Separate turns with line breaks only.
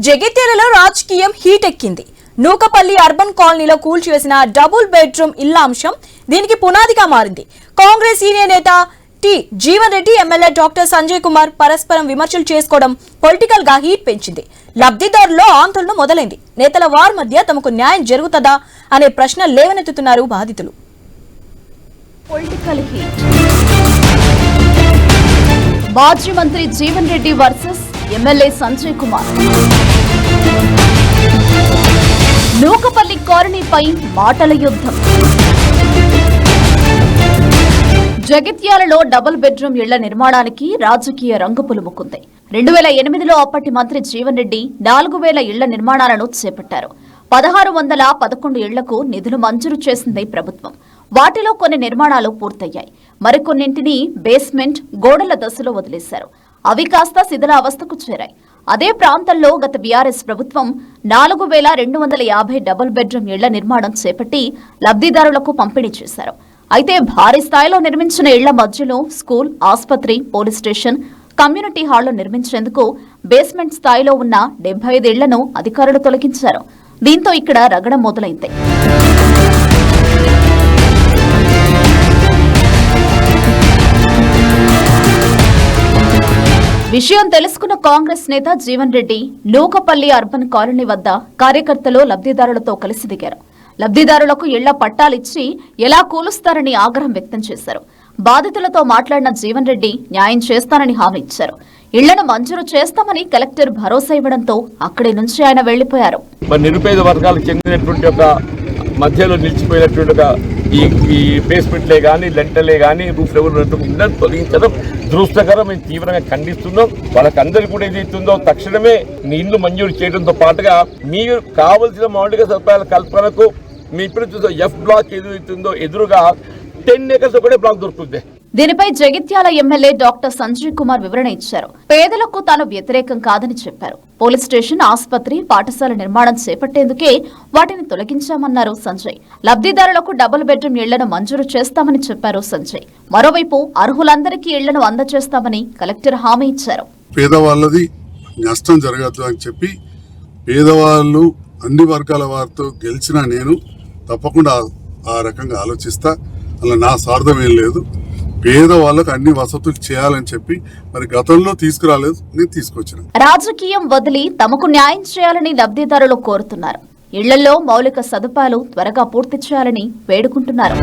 జగిత్యాలలో రాజకీయం హీట్ ఎక్కింది. నూకపల్లి అర్బన్ కాలనీలో కూల్చివేసిన డబుల్ బెడ్రూమ్ ఇళ్ల అంశం దీనికి పునాదిగా మారింది. కాంగ్రెస్ సీనియర్ నేత T Jeevan Reddy, MLA doctor Sanjay Kumar పరస్పరం విమర్శలు చేసుకోవడం పొలిటికల్ గా హీట్ పెంచింది. లబ్ధిదారుల్లో ఆందోళన మొదలైంది. నేతల వారి మధ్య తమకు న్యాయం జరుగుతుందా అనే ప్రశ్న లేవనెత్తుతున్నారు బాధితులు.
Political heat. మాజీ మంత్రి జీవన్ రెడ్డి వర్సెస్ ఎమ్మెల్యే సంజయ్ కుమార్. నూకపల్లి కాలనీపై మాటల యుద్ధం. జగిత్యాలలో డబుల్ బెడ్రూమ్ ఇళ్ల నిర్మాణానికి రాజకీయ రంగు పులుముకుంది. 2008లో అప్పటి మంత్రి జీవన్ రెడ్డి 4000 ఇళ్ల నిర్మాణాలను చేపట్టారు. 1611 ఇళ్లకు నిధులు మంజూరు చేసింది ప్రభుత్వం. వాటిలో కొన్ని నిర్మాణాలు పూర్తయ్యాయి. మరికొన్నింటిని బేస్మెంట్, గోడల దశలో వదిలేశారు. అవి కాస్త శిథిలావస్థకు చేరాయి. అదే ప్రాంతంలో గత బీఆర్ఎస్ ప్రభుత్వం 4250 డబుల్ బెడ్రూమ్ ఇళ్ల నిర్మాణం చేపట్టి లబ్ధిదారులకు పంపిణీ చేశారు. అయితే భారీ స్థాయిలో నిర్మించిన ఇళ్ల మధ్యలో స్కూల్, ఆసుపత్రి, పోలీస్ స్టేషన్, కమ్యూనిటీ హాళ్లు నిర్మించేందుకు బేస్మెంట్ స్థాయిలో ఉన్న 75 ఇళ్లను అధికారులు తొలగించారు. దీంతో ఇక్కడ రగడ మొదలైంది. విషయం తెలుసుకున్న కాంగ్రెస్ నేత జీవన్ రెడ్డి నూకపల్లి అర్బన్ కాలనీ వద్ద కార్యకర్తలు, లబ్ధిదారులతో కలిసి దిగారు. లబ్ధిదారులకు ఇళ్ల పట్టాలిచ్చి ఎలా కూలుస్తారని ఆగ్రహం వ్యక్తం చేశారు. బాధితులతో మాట్లాడిన జీవన్ రెడ్డి న్యాయం చేస్తానని హామీ ఇచ్చారు. ఇళ్లను మంజూరు చేస్తామని కలెక్టర్ భరోసా ఇవ్వడంతో అక్కడి నుంచి ఆయన వెళ్లిపోయారు.
నిరుపేద వర్గాలకు చెందినటువంటి ఒక మధ్యలో నిలిచిపోయినటువంటి ఈ బేస్మెంట్లే కానీ, లెంటర్లే కానీ, రూఫ్ లెవెల్ ఇందని తొలగించడం దురదృష్టకరం. మేము తీవ్రంగా ఖండిస్తున్నాం. వాళ్ళకందరికీ కూడా ఏదైతుందో తక్షణమే మీ ఇల్లు మంజూరు చేయడంతో పాటుగా మీకు కావలసిన మౌలిక సదుపాయాల కల్పనకు మీ ఇప్పుడు చూసే ఎఫ్ బ్లాక్ ఏదైతుందో ఎదురుగా 10 acres ఒకటే బ్లాక్ దొరుకుతుంది.
దీనిపై జగిత్యాల ఎమ్మెల్యే డాక్టర్ సంజయ్ కుమార్ వివరణ ఇచ్చారు. పేదలకు తాను వ్యతిరేకం కాదని చెప్పారు. పోలీస్ స్టేషన్, ఆసుపత్రి, పాఠశాల నిర్మాణం చేపట్టేందుకే వాటిని తొలగించామన్నారు సంజయ్. లబ్ధిదారులకు డబుల్ బెడ్రూమ్ ఇళ్లను మంజూరు చేస్తామని చెప్పారు సంజయ్. మరోవైపు అర్హులందరికీ ఇళ్లను అందజేస్తామని కలెక్టర్ హామీ ఇచ్చారు.
పేదవాళ్ళది నష్టం జరగద్దు అని చెప్పి పేదవాళ్ళు అన్ని వర్గాల వారితో గెలిచిన నేను తప్పకుండా ఆ రకంగా ఆలోచిస్తా. అలా నా స్వార్థం ఏం లేదు. పేదవాళ్ళకు అన్ని వసతులు చేయాలని చెప్పి మరి గతంలో తీసుకురాలేదు, నేను తీసుకొచ్చిన.
రాజకీయం వదిలి తమకు న్యాయం చేయాలని లబ్ధిదారులు కోరుతున్నారు. ఇళ్లలో మౌలిక సదుపాయాలు త్వరగా పూర్తి చేయాలని వేడుకుంటున్నారు.